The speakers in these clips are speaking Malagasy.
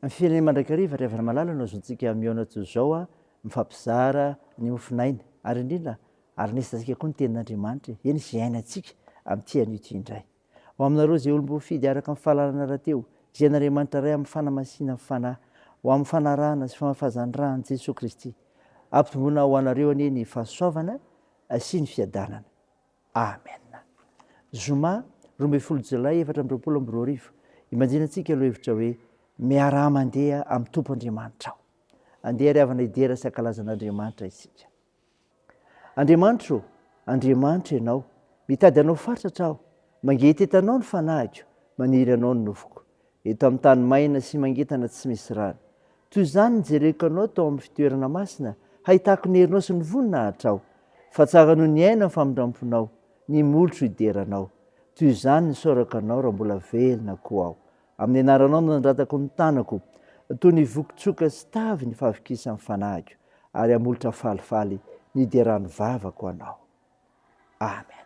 Ny firenena mandrakariva revana malala no azontsika miaona toy izao a mifampizara ny mofinaina ary indrindra ary nesantsika koa ny tenin'Andriamanitra eny izay ainatsika amin'ity an'io indray. Ho aminareo zay olom-boafidy araka amin'ny fahalalana rahateo izay n'Andriamanitra ray amin'ny fanamasinana amin'ny fanahy ho amin'ny fanarahana sy famafazan-drahany Jesosy Kristy ampitomboina ho anareo anie ny fahasoavana sy ny fiadanana. Amen. Zoma 12 Jolay 2022 imanjinantsika aloha hevitra hoe miara-mandeha amin'ny tompo Andriamanitra aho. Andeha riavana idera sy ankalazan'Andriamanitra isika. Andriamanitra, Andriamanitra ianao, mitady anao fatratra aho, mangety etanao ny fanahiko, maniry anao ny nofoko. Eto amin'ny tany maina sy mangetana tsy misy rano. Toy izany nijereko anao tao amin'ny fitoerana masina, hahitako ny herinao sy ny voninahitra aho. Fa tsara noho ny aina ny famindramponao, ny molotro hideranao. Toy izany nisaoraka anao raha mbola velona koa aho. Amin'ny anaranao nandratako ny tanako, toy ny vokotsoka sy tavy ny fahavikisan'ny fanahiko, ary amolotra falifaly niderany vavako anao. Amen.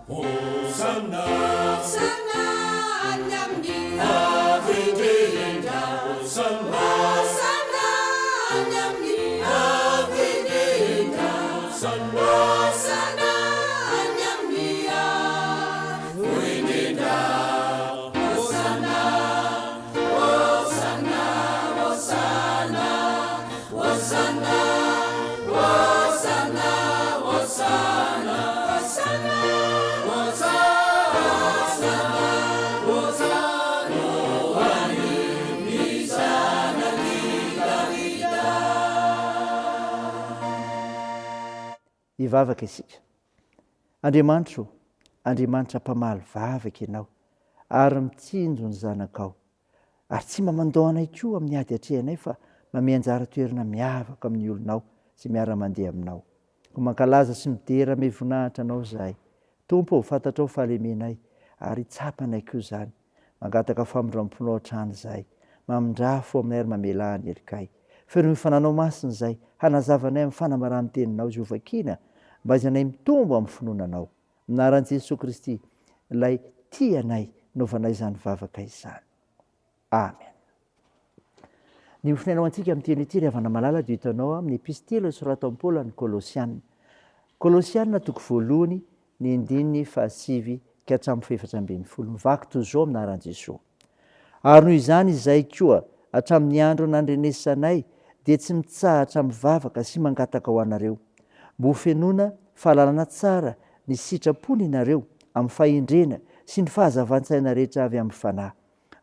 Hosanna, Hosanna. Ivavaka isika. Andriamanitra Andriamanitra mpamaly vavaka ianao ary mitsinjo ny zanakao ary tsy mamandoana koa amin'ny ady atrehanay fa mame anjara toerana miavaka amin'ny olonao sy miara-mandeha aminao. Ko mankalaza sy midera ame voninahitra anao zahay. Tompo fantatrao fahalemenay ary tsapanay koa izany. Mangataka famindram-ponao hatrany zahay. Mamindrafo aminay ary mamela ny elikay. Fermy fananao masina izay hanazavanay amin'ny fanambarany teninao Jehovah-kina mba izanay mitombo amin'ny finoananao. Minaran'i Jesosy Kristy ilay tianay novanay izany vavaka izany. Amen. Ny ofinainao antsika amin'ny teny ity ry havana malala dia hitanao amin'ny epistily soratan'i Paoly ny Kolosianina. Kolosianina toko voalohany ny andininy fahasivy ka hatramin'ny faefatra ambin'ny folo. Mivaky toy izao aminaran'i Jesosy. Ary noho izany izay koa hatramin'ny andro nandrenesanay dia tsy mitsahatra mivavaka sy mangataka ho anareo. Mba ho fenoana fahalalana tsara ny sitrapony ianareo amin'ny fahendrena sy ny fahazavan-tsaina rehetra avy amin'ny fanahy.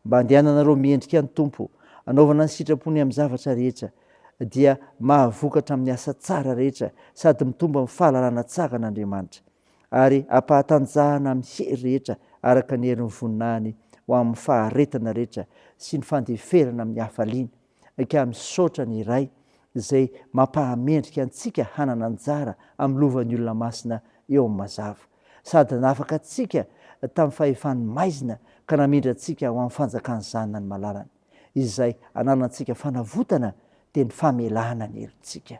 Mba handehananareo miendrika ny Tompo, anaovana ny sitrapony amin'ny zavatra rehetra dia mahavokatra amin'ny asa tsara rehetra sady mitombo amin'ny fahalalana tsara n'Andriamanitra. Ary ampahatanjahana amin'ny hery rehetra araka ny herin'ny voninahiny ho amin'ny faharetana rehetra sy ny fandeferana amin'ny hafaliana ka misaotra ny iray izay mampahamendrika antsika hanana anjara amin'ny lovan'ny olona masina eo amin'ny mazava. Sady nafaka antsika tamin'ny fahefany maizina ka namindra antsika ho amin'ny fanjakan'ny zanany malalany. Izay ananantsika fanavotana dia ny famelahana ny herintsika.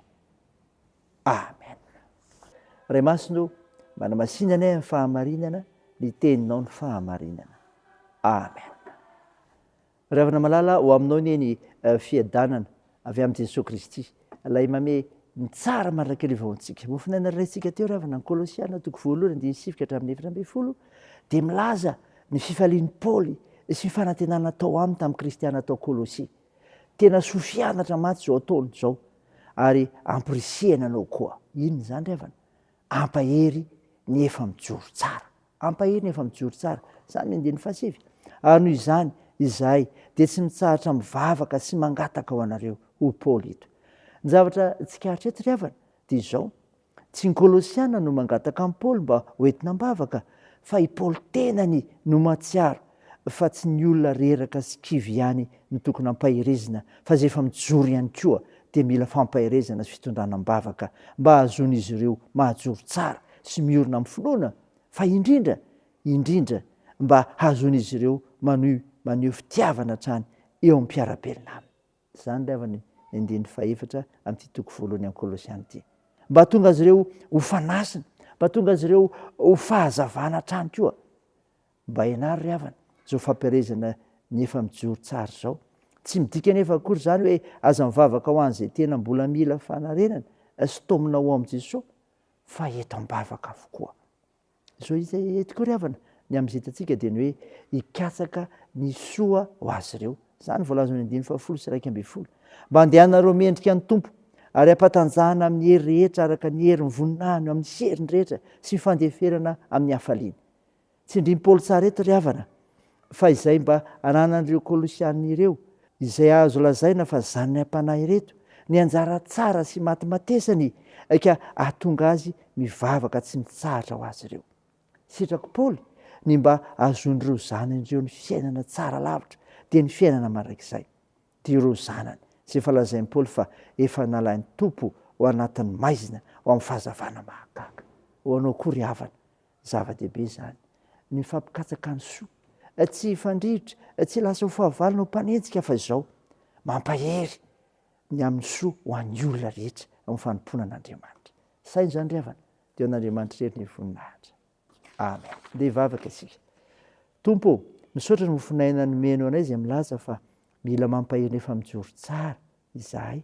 Amen. Ray masino, manamasinanay amin'ny fahamarinana, ny teninao ny fahamarinana. Amen. Ray havana malala ho aminao ny fiadanana avy amin'i Jesosy Kristy, ilay mame ny tsara maraka ilay vaontsika. Mofinaina raintsika teo ry havana ny Kolosianina toko voalohany andiny sivy ka hatramin'ny efatra ambin'ny folo dia milaza ny fifalian'i Paoly sy ny fanantenana atao aminy tamin'ny kristiana atao Kolosia. Tena sofianatra maty izao ataony izao ary ampirisihana anao koa. Inona izany ry havana? Ampahery ny efa mijoro tsara. Ampahery ny efa mijoro tsara. Izany ny andiny fahasivy. Ary noho izany izahay dia tsy mitsahatra mivavaka sy mangataka ho anareo, ho Paoly ito. Ny zavatra tsikahatra eto ry havana dia izao, tsy ny Kolosiana no mangataka amin'ny Paoly mba hoentina mivavaka, fa i Paoly tenany no mahatsiaro, fa tsy ny olona reraka sy kivy ihany no tokony hampaherezina, fa izay efa mijoro ihany koa dia mila fampaherezana sy fitondrana mivavaka mba hahazoan'izy ireo mahajoro tsara sy miorina amin'ny finoana, fa indrindra mba hahazoan'izy ireo maneho fitiavana hatrany eo amin'ny mpiara-belona aminy. Izany ry havana ny andiny fahaefatra amin'ity toko voalohany amin'ny Kolosiana ity. Mba tonga azy ireo ho fanasina, mba tonga azy ireo ho fahazavana hatrany koa. Mba ianary ry havana izao fampiherezana ny efa mijoro tsara izao. Tsy midika nefa akory izany hoe aza mivavaka ho an'izay tena mbola mila fanarenana sy tomina ho amin'i Jesosy, fa eto am-bavaka avokoa. Izao izy eto koa ry havana ny amin'izay hitantsika dia ny hoe hikatsaka ny soa ho azy ireo. Izany voalaza ny andiny fahafolo sy iraika ambin'ny folo. Mba handehanareo miendrika ny Tompo ary ampatanjahana amin'ny hery rehetra araka ny herin'ny voninahiny amin'ny heriny rehetra sy ny fandeferana amin'ny hafaliana. Tsy indrimy Paoly tsara eto ry havana fa izay mba ananan'ireo Kolosiana ireo izay azo lazaina fa zanany am-panahy ireto ny anjara tsara sy matimatesany ka ahatonga azy mivavaka tsy mitsahatra ho azy ireo. Sitrako Paoly ny mba ahazoan'ireo zanan'ireo ny fiainana tsara lavitra dia ny fiainana marak'izay. Dia ireo zanany izay efa lazain'i Paoly fa efa nalain'ny Tompo ho anatin'ny maizina ho amin'ny fahazavana mahagaga. Ho anao koa ry havana, zava-dehibe izany ny fampikatsaka ny soa, tsy hifandrivitra, tsy lasa ho fahavalona ho mpanenjika fa izao mampahery ny amin'ny soa ho an'ny olona rehetra amin'ny fanompona an'Andriamanitra. Saina izany ry havana dia an'Andriamanitra rery ny voninahitra. Amen. Dia hivavaka isika. Tompo, misaotra ny mofinaina nomeno anay izay milaza fa mila mampahery ny efa mijoro tsara izahay,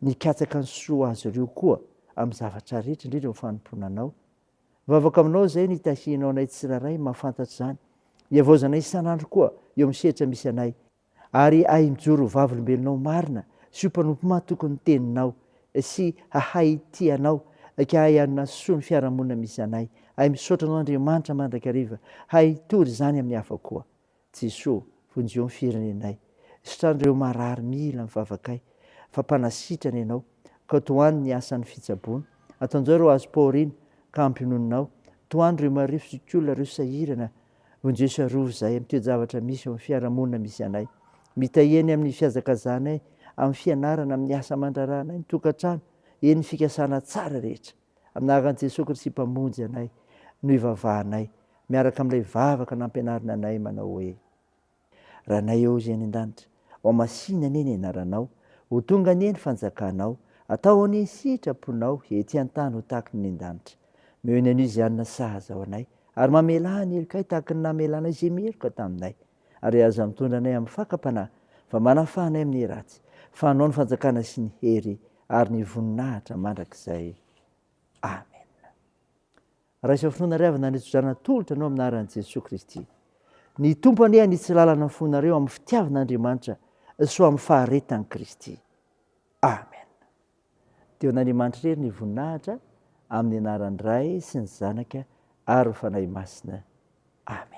ny katsaka ny soa azy ireo koa amin'ny zavatra rehetra indrindra amin'ny fanompona anao. Mivavaka aminao izay ny tahianao anay tsiraray mahafantatra izany. Hiavaozana isan'andro koa eo amin'ny sehatra misy anay ary ahy mijoro ho vavolombelonao marina sy ho mpanompo mahatoky ny teninao sy hahay tianao aka hay anona soa ny fiarahamonina misy anay, hay misaotra anao Andriamanitra mandrakariva, hay tory izany amin'ny hafa koa. Jesoa, vonjeo ny firenenay, sitrandreo marary mila mivavakay, fa mpanasitrana ianao, ka toany ny asan'ny fitsaboana, ataonjao ireo azo paorina ka ampinoninao, toany ireo marifo sykolona ireo sahirana, vonjeo sarovo izay amin'ny toe-javatra misy eo amin'ny fiarahamonina misy anay, mitaheny amin'ny fiazakazanay, amin'ny fianarana, amin'ny asa aman-draharahanay, ny tokantrano, eny ny fikasana tsara rehetra, aminaran'i Jesosy Kristy mpamonjy anay, no ivavahanay, miaraka amin'ilay vavaka nampianarina anay manao hoe: raha nay eo izy any an-danitra, ao masina anie ny anaranao, ho tonga anie ny fanjakanao, atao anie ny sitraponao, ety an-tany ho tahaka ny an-danitra. Meo ny anio izy anina sahaza ao anay, ary mamelà ny helokay tahaka ny namelanay izay meloka taminay, ary aza mitondra anay amin'ny fakapanahy, fa manafahanay amin'ny ratsy, fa hanao ny fanjakana sy ny hery ary ny voninahitra mandrakizay. Amen. Raisa finoana ry avana nitsodrana tolotra anao aminaran'i Jesosy Kristy. Ny tompo anie anitsy lalana ny fonareo amin'ny fitiavan'Andriamanitra so amin'ny faharetany Kristy. Amen. Teo an'Andriamanitra rery ny voninahitra amin'ny anaran'ny Ray sy ny Zanaka ary ny fanahy masina. Amen.